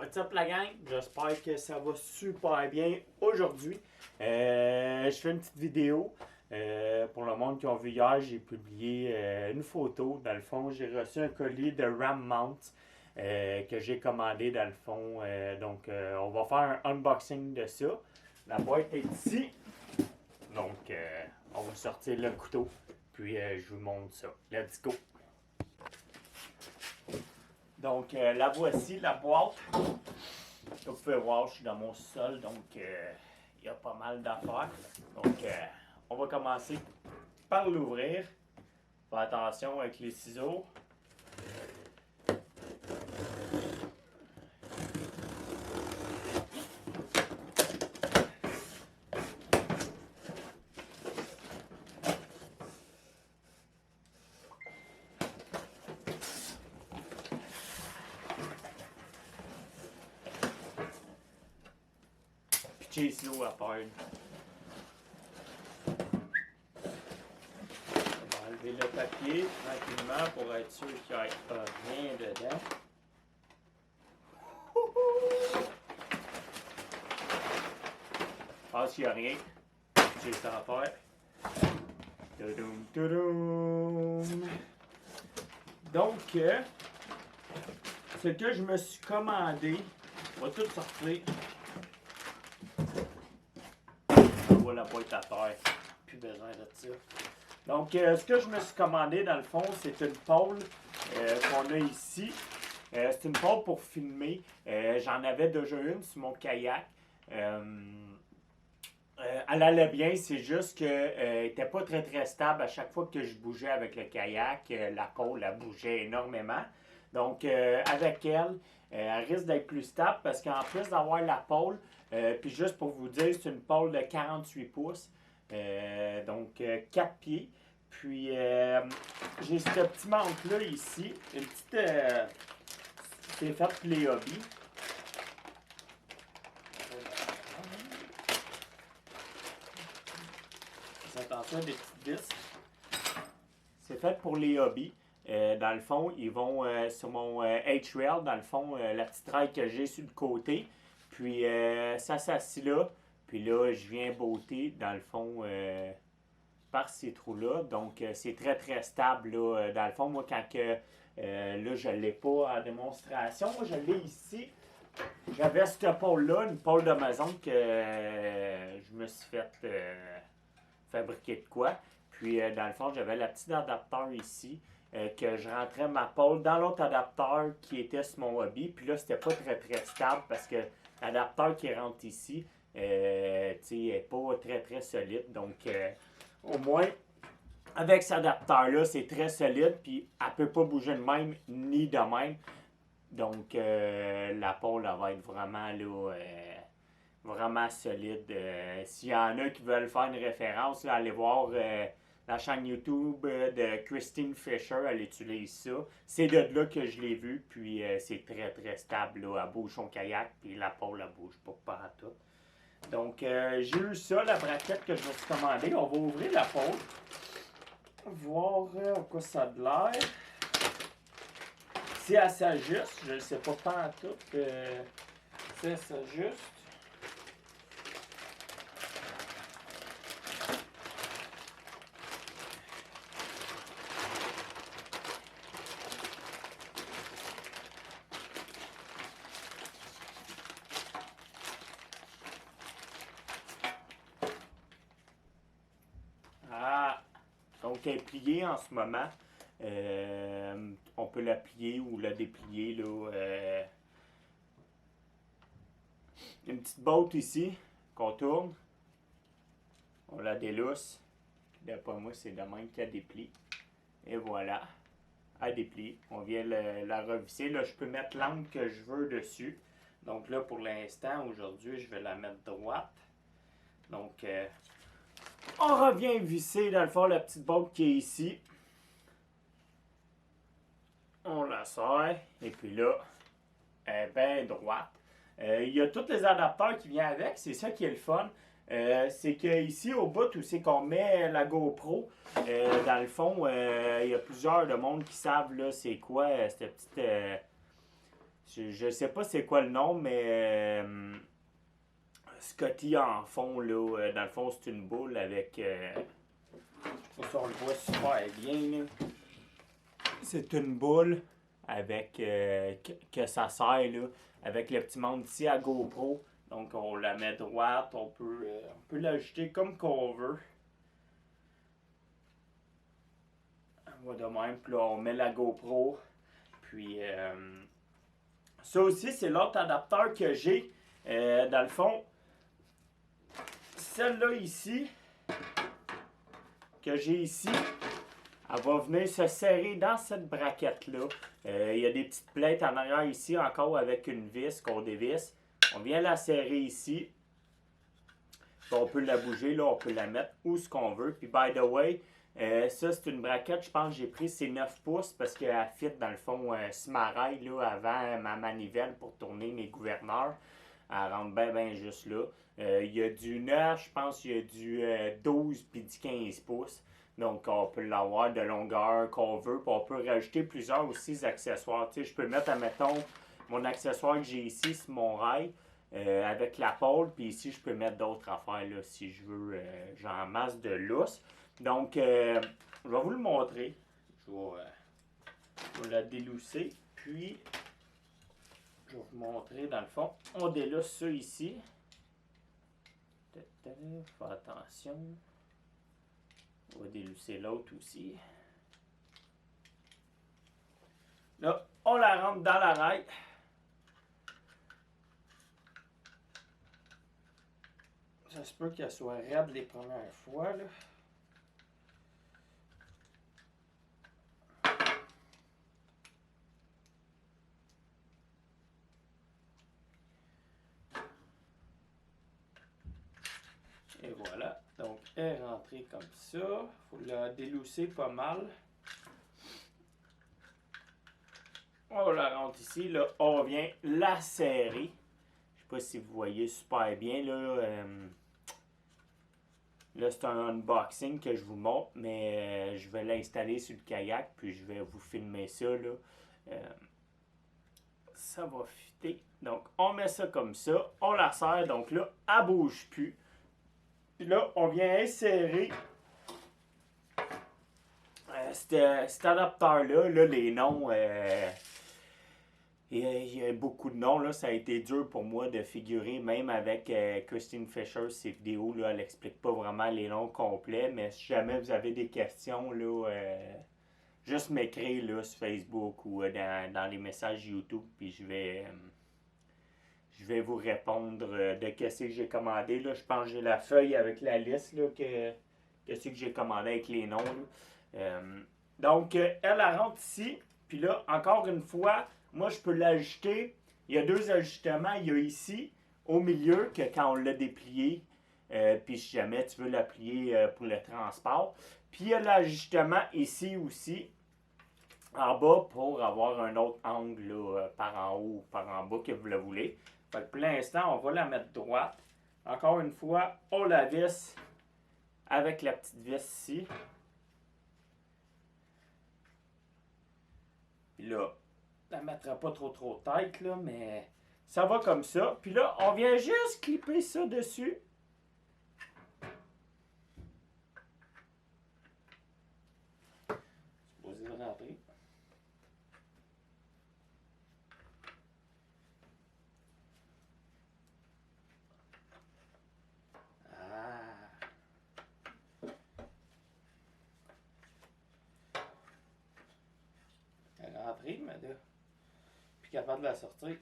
What's up la gang? J'espère que ça va super bien aujourd'hui. Je fais une petite vidéo. Pour le monde qui ont vu hier, j'ai publié une photo. Dans le fond, j'ai reçu un colis de Ram Mount que j'ai commandé dans le fond. On va faire un unboxing de ça. La boîte est ici. Donc, on va sortir le couteau. Puis, je vous montre ça. Let's go! Donc, la voici, la boîte. Comme vous pouvez voir, je suis dans mon sol, donc il y a pas mal d'affaires. Donc, on va commencer par l'ouvrir. Fais attention avec les ciseaux. Pitcher ici l'eau à part. On va enlever le papier tranquillement pour être sûr qu'il n'y ait rien dedans. Je pense qu'il n'y a rien. J'ai ça à faire. Toudoum, toudoum. Donc, ce que je me suis commandé, on va tout sortir. On voit la boîte à terre. Plus besoin de ça. Donc, ce que je me suis commandé, dans le fond, c'est une pôle qu'on a ici. C'est une pôle pour filmer. J'en avais déjà une sur mon kayak. Elle allait bien, c'est juste qu'elle n'était pas très très stable. À chaque fois que je bougeais avec le kayak, la pôle elle bougeait énormément. Donc, avec elle, elle risque d'être plus stable parce qu'en plus d'avoir la pôle, puis juste pour vous dire, c'est une pôle de 48 pouces, donc 4 pieds. Puis, j'ai ce petit manque-là ici, une petite, c'est fait pour les hobbies. Attention, des petites vis. C'est fait pour les hobbies. Dans le fond, ils vont sur mon H-Rail, dans le fond, la petite rail que j'ai sur le côté. Puis ça s'assit là. Puis là, je viens botter, dans le fond, par ces trous-là. Donc, c'est très, très stable. Là. Dans le fond, moi, quand là, je ne l'ai pas en démonstration, moi, je l'ai ici. J'avais cette pôle-là, une pôle de maison que je me suis fait fabriquer de quoi. Puis, dans le fond, j'avais la petite adapteur ici, que je rentrais ma pôle dans l'autre adapteur qui était sur mon hobby. Puis là, c'était pas très, très stable parce que l'adapteur qui rentre ici, n'est pas très, très solide. Donc, au moins, avec cet adapteur-là, c'est très solide. Puis, elle ne peut pas bouger de même ni de même. Donc, la pôle, elle va être vraiment là... vraiment solide. S'il y en a qui veulent faire une référence, là, allez voir la chaîne YouTube de Christine Fisher, elle utilise ça. C'est de là que je l'ai vu, puis c'est très très stable. Là. Elle bouge son kayak, puis la pôle, elle bouge pas partout. Donc, j'ai eu ça, la braquette que je me suis commandée. On va ouvrir la pôle, voir à quoi ça a de l'air. Si elle s'ajuste, je ne sais pas partout. Si elle s'ajuste. Ah, donc elle est pliée en ce moment. On peut la plier ou la déplier. Là, une petite botte ici qu'on tourne. On la délousse. D'après moi, c'est de même qu'elle déplie. Et voilà. Elle déplie. On vient la revisser. Là, je peux mettre l'angle que je veux dessus. Donc là, pour l'instant, aujourd'hui, je vais la mettre droite. Donc, on revient visser, dans le fond, la petite botte qui est ici. On la serre. Et puis là, elle est bien droite. Il y a tous les adapteurs qui viennent avec. C'est ça qui est le fun. C'est qu'ici, au bout où c'est qu'on met la GoPro, dans le fond, il y a plusieurs de monde qui savent là, c'est quoi cette petite Je sais pas c'est quoi le nom, mais Scotty en fond, là, dans le fond, c'est une boule avec. Je sais pas si on le voit super bien, là. C'est une boule avec que ça sert, là, avec le petit membre ici à GoPro. Donc, on la met droite, on peut l'ajuster comme qu'on veut. On va de même, puis là, on met la GoPro. Puis, ça aussi, c'est l'autre adapteur que j'ai. Dans le fond, celle-là ici, que j'ai ici, elle va venir se serrer dans cette braquette-là. Il y a des petites plaies en arrière ici, encore avec une vis qu'on dévisse. On vient la serrer ici. Puis on peut la bouger, là, on peut la mettre où ce qu'on veut. Puis, by the way, ça, c'est une braquette, je pense que j'ai pris, c'est 9 pouces parce qu'elle fit, dans le fond, sur ma rail, là, avant ma manivelle pour tourner mes gouverneurs. Elle rentre bien juste là. Il y a du 9, je pense qu'il y a du 12 puis du 15 pouces. Donc, on peut l'avoir de longueur qu'on veut. Puis on peut rajouter plusieurs aussi accessoires. Tu sais, je peux mettre, admettons, mon accessoire que j'ai ici sur mon rail avec la pôle. Puis ici, je peux mettre d'autres affaires là, si je veux. J'en masse de lousse. Donc, je vais vous le montrer. Je vais la délousser. Puis, je vais vous montrer dans le fond. On délousse ça ici. Fais attention. On va délousser l'autre aussi. Là, on la rentre dans la rail. Ça se peut qu'elle soit raide les premières fois, là. Et voilà. Donc, elle est rentrée comme ça. Il faut la délousser pas mal. On la rentre ici. Là, on vient la serrer. Je sais pas si vous voyez super bien. Là, c'est un unboxing que je vous montre, mais je vais l'installer sur le kayak, puis je vais vous filmer ça. Là. Ça va fitter. Donc, on met ça comme ça. On la serre. Donc là, elle bouge plus. Puis là, on vient insérer cet adapteur-là. Là, les noms, il y a beaucoup de noms. Là. Ça a été dur pour moi de figurer, même avec Christine Fisher, ses vidéos. Là, elle n'explique pas vraiment les noms complets. Mais si jamais vous avez des questions, là, juste m'écrire là, sur Facebook ou dans les messages YouTube. Puis je vais vous répondre de qu'est-ce que j'ai commandé. Là. Je pense que j'ai la feuille avec la liste là, qu'est-ce que j'ai commandé avec les noms. Donc, elle rentre ici. Puis là, encore une fois, moi, je peux l'ajuster. Il y a deux ajustements. Il y a ici, au milieu, que quand on l'a déplié, puis si jamais tu veux la plier pour le transport. Puis il y a l'ajustement ici aussi, en bas, pour avoir un autre angle là, par en haut ou par en bas que vous le voulez. Fait que pour l'instant, on va la mettre droite. Encore une fois, on la visse avec la petite vis ici. Puis là, je la mettrai pas trop tight, là, mais ça va comme ça. Puis là, on vient juste clipper ça dessus. Supposé de rentrer. Elle est rentrée, mais là, plus capable de la sortir.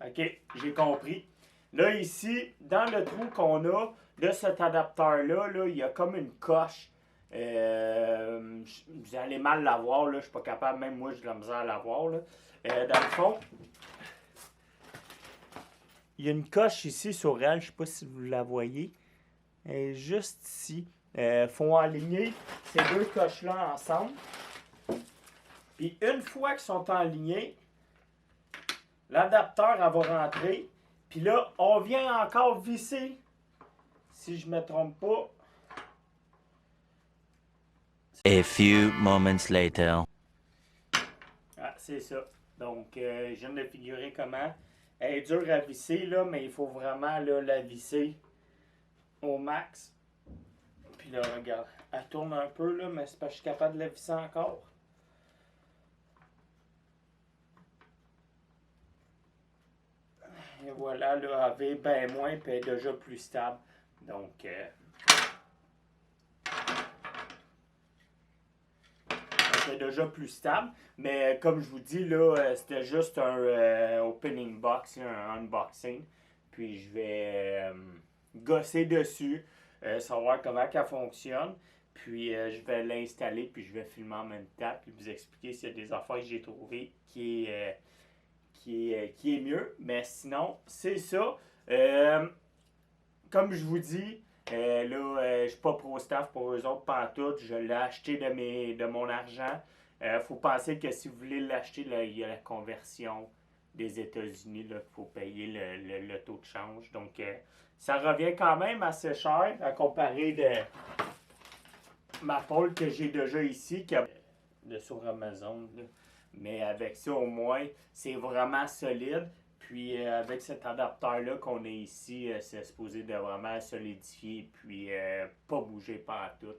OK, j'ai compris. Là, ici, dans le trou qu'on a de cet adapteur-là, là, il y a comme une coche. Vous allez mal la voir, là, je suis pas capable, même moi, j'ai de la misère à la voir. Là. Dans le fond, il y a une coche ici sur elle, je sais pas si vous la voyez. Elle est juste ici. Il faut aligner ces deux coches-là ensemble. Puis une fois qu'ils sont alignés, l'adapteur, elle va rentrer. Puis là, on vient encore visser, si je ne me trompe pas, A few moments later. Ah, c'est ça. Donc, je viens de figurer comment. Elle est dure à visser, là, mais il faut vraiment là, la visser au max. Puis là, regarde, elle tourne un peu, là, mais c'est parce que je suis capable de la visser encore. Et voilà, là, elle va bien moins, puis elle est déjà plus stable. Donc, c'est déjà plus stable. Mais comme je vous dis, là, c'était juste un opening box, un unboxing. Puis je vais gosser dessus, savoir comment elle fonctionne. Puis je vais l'installer, puis je vais filmer en même temps, puis vous expliquer s'il y a des affaires que j'ai trouvées qui est mieux. Mais sinon, c'est ça. Comme je vous dis, là, je ne suis pas pro-staff pour eux autres, pantoute. Je l'ai acheté de mon argent. Faut penser que si vous voulez l'acheter, là, il y a la conversion des États-Unis. Il faut payer le taux de change. Donc, ça revient quand même assez cher à comparer de ma pole que j'ai déjà ici, de sur Amazon. Là. Mais avec ça, au moins, c'est vraiment solide. Puis avec cet adapteur-là qu'on a ici, c'est supposé de vraiment solidifier puis pas bouger partout.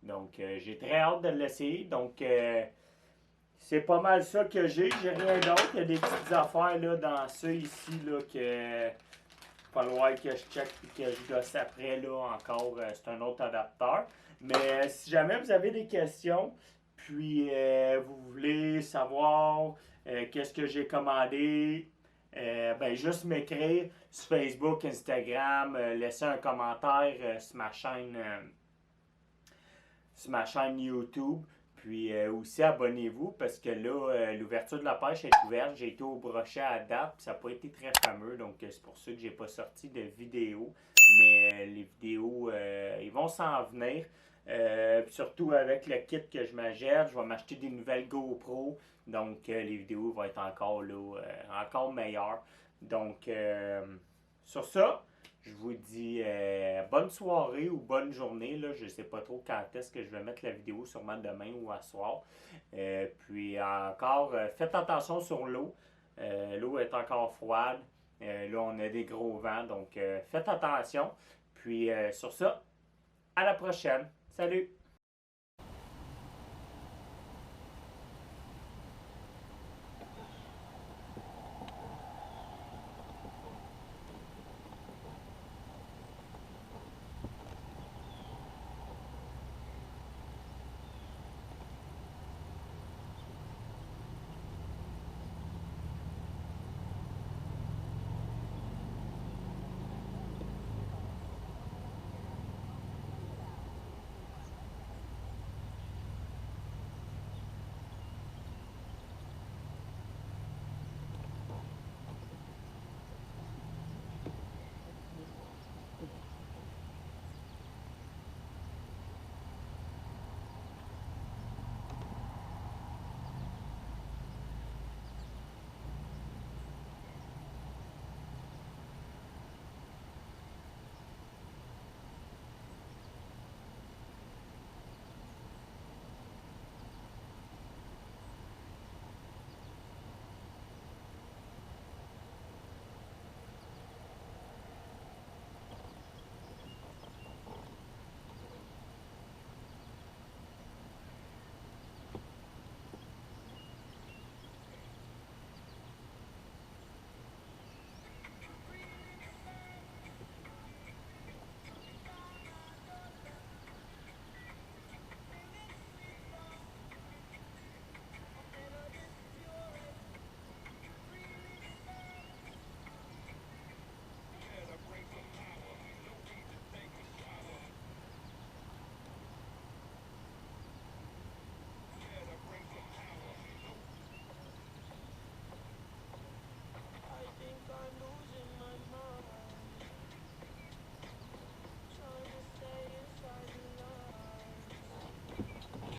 Donc j'ai très hâte de l'essayer. Donc c'est pas mal ça que j'ai. J'ai rien d'autre. Il y a des petites affaires là, dans ça ici là, que pas loin que je check et que je gosse après là encore. C'est un autre adapteur. Mais si jamais vous avez des questions, puis vous voulez savoir qu'est-ce que j'ai commandé, ben juste m'écrire sur Facebook, Instagram, laisser un commentaire sur ma chaîne YouTube. Puis aussi abonnez-vous parce que là, l'ouverture de la pêche est ouverte. J'ai été au brochet à date, puis ça n'a pas été très fameux. Donc c'est pour ça que j'ai pas sorti de vidéos. Mais les vidéos, ils vont s'en venir. Surtout avec le kit que je m'achète, je vais m'acheter des nouvelles GoPro. Donc les vidéos vont être encore là, encore meilleures. Donc sur ça, je vous dis bonne soirée ou bonne journée. Là. Je ne sais pas trop quand est-ce que je vais mettre la vidéo, sûrement demain ou à soir. Puis encore, faites attention sur l'eau. L'eau est encore froide. Là, on a des gros vents, donc faites attention. Puis sur ça, à la prochaine. Salut!